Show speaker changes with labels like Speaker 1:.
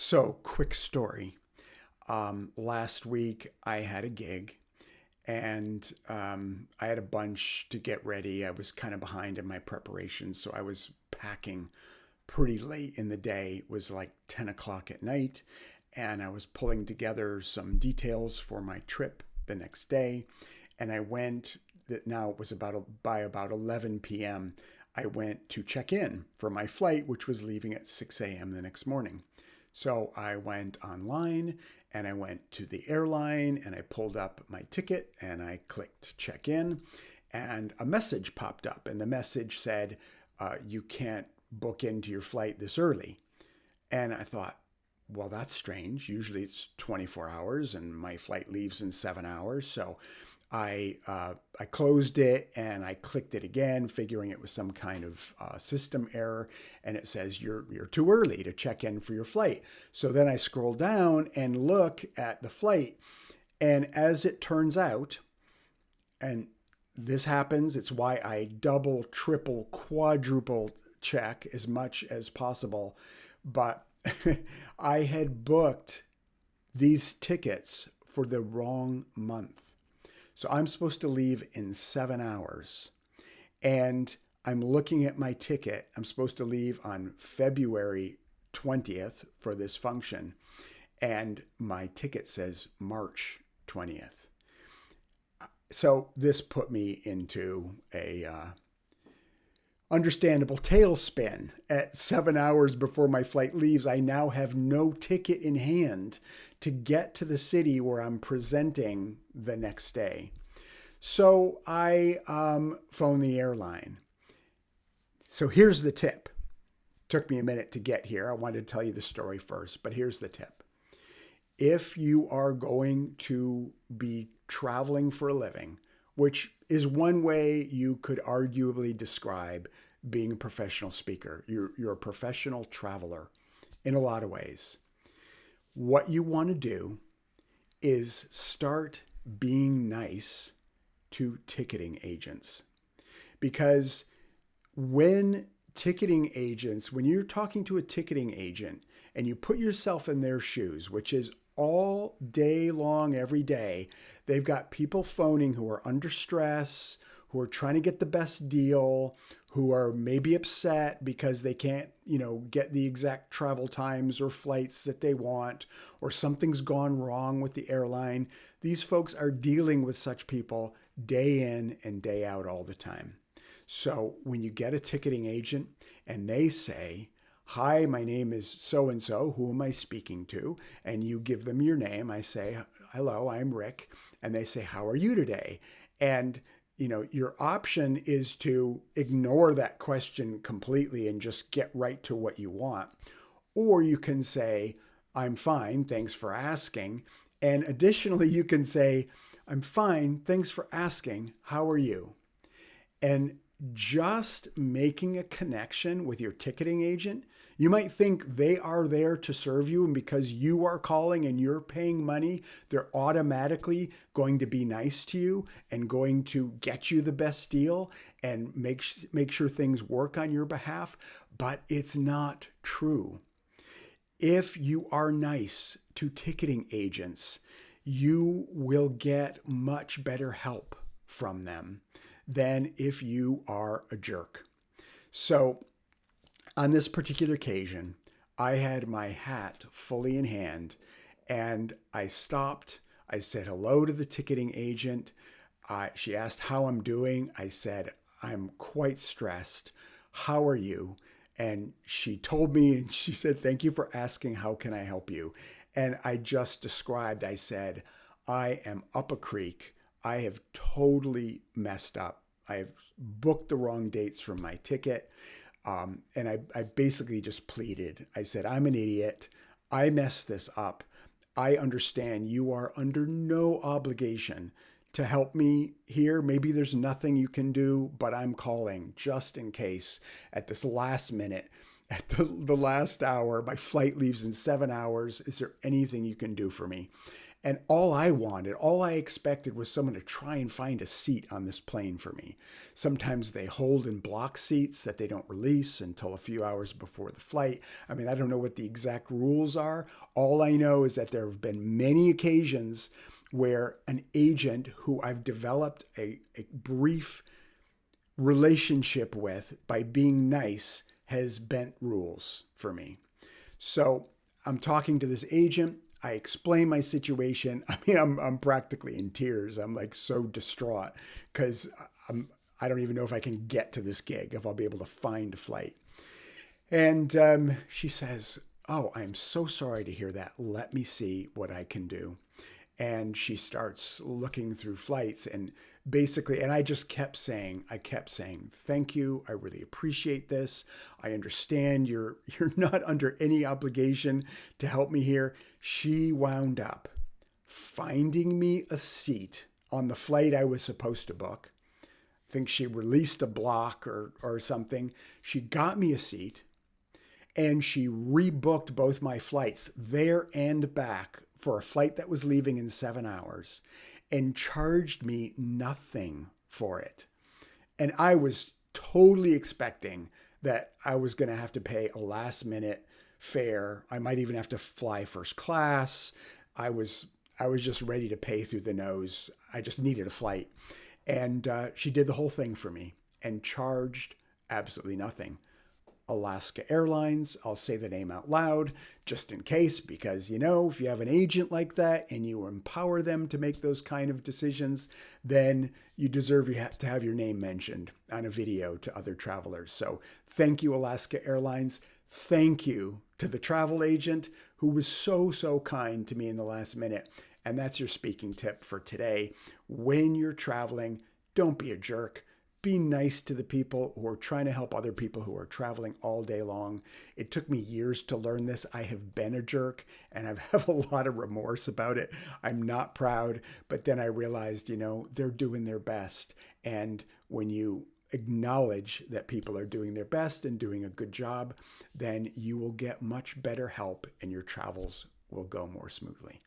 Speaker 1: So, quick story. Last week I had a gig and I had a bunch to get ready. I was kind of behind in my preparation, so I was packing pretty late in the day. It was like 10 o'clock at night, and I was pulling together some details for my trip the next day. And I went, that now it was by about 11 p.m. I went to check in for my flight, which was leaving at 6 a.m. the next morning. So I went online and I went to the airline and I pulled up my ticket and I clicked check in, and a message popped up, and the message said, you can't book into your flight this early. And I thought, well, that's strange. Usually it's 24 hours and my flight leaves in 7 hours. So I closed it and I clicked it again, figuring it was some kind of system error. And it says you're too early to check in for your flight. So then I scroll down and look at the flight. And as it turns out, and this happens, it's why I double, triple, quadruple check as much as possible. But I had booked these tickets for the wrong month. So I'm supposed to leave in 7 hours. And I'm looking at my ticket. I'm supposed to leave on February 20th for this function. And my ticket says March 20th. So this put me into a understandable tailspin. At 7 hours before my flight leaves, I now have no ticket in hand to get to the city where I'm presenting the next day. So I phone the airline. So here's the tip. Took me a minute to get here. I wanted to tell you the story first, but here's the tip. If you are going to be traveling for a living, which is one way you could arguably describe being a professional speaker. You're a professional traveler in a lot of ways. What you want to do is start being nice to ticketing agents. Because when you're talking to a ticketing agent and you put yourself in their shoes, which is all day long, every day, they've got people phoning who are under stress, who are trying to get the best deal, who are maybe upset because they can't, get the exact travel times or flights that they want, or something's gone wrong with the airline. These folks are dealing with such people day in and day out all the time. So when you get a ticketing agent and they say, hi, my name is so-and-so, who am I speaking to? And you give them your name. I say, hello, I'm Rick. And they say, how are you today? And, your option is to ignore that question completely and just get right to what you want. Or you can say, I'm fine, thanks for asking. And additionally, you can say, I'm fine, thanks for asking, how are you? And just making a connection with your ticketing agent, you might think they are there to serve you, and because you are calling and you're paying money, they're automatically going to be nice to you and going to get you the best deal and make sure things work on your behalf. But it's not true. If you are nice to ticketing agents, you will get much better help from them than if you are a jerk. So on this particular occasion, I had my hat fully in hand and I stopped. I said hello to the ticketing agent. She asked how I'm doing. I said, I'm quite stressed. How are you? And she told me, and she said, thank you for asking, how can I help you? And I just described, I said, I am up a creek. I have totally messed up. I have booked the wrong dates from my ticket. And I basically just pleaded. I said, I'm an idiot. I messed this up. I understand you are under no obligation to help me here. Maybe there's nothing you can do, but I'm calling just in case at this last minute, at the last hour, my flight leaves in 7 hours. Is there anything you can do for me? And all I wanted, all I expected was someone to try and find a seat on this plane for me. Sometimes they hold and block seats that they don't release until a few hours before the flight. I mean, I don't know what the exact rules are. All I know is that there have been many occasions where an agent who I've developed a brief relationship with by being nice has bent rules for me. So I'm talking to this agent. I explain my situation. I mean, I'm practically in tears. I'm like so distraught because I don't even know if I can get to this gig, if I'll be able to find a flight. And she says, "Oh, I'm so sorry to hear that. Let me see what I can do." And she starts looking through flights and basically, and I kept saying, thank you. I really appreciate this. I understand you're not under any obligation to help me here. She wound up finding me a seat on the flight I was supposed to book. I think she released a block or something. She got me a seat and she rebooked both my flights there and back for a flight that was leaving in 7 hours and charged me nothing for it. And I was totally expecting that I was going to have to pay a last minute fare. I might even have to fly first class. I was just ready to pay through the nose. I just needed a flight. And she did the whole thing for me and charged absolutely nothing. Alaska Airlines. I'll say the name out loud just in case, because, if you have an agent like that and you empower them to make those kind of decisions, then you deserve to have your name mentioned on a video to other travelers. So thank you, Alaska Airlines. Thank you to the travel agent who was so, so kind to me in the last minute. And that's your speaking tip for today. When you're traveling, don't be a jerk. Be nice to the people who are trying to help other people who are traveling all day long. It took me years to learn this. I have been a jerk and I have a lot of remorse about it. I'm not proud, but then I realized, they're doing their best. And when you acknowledge that people are doing their best and doing a good job, then you will get much better help and your travels will go more smoothly.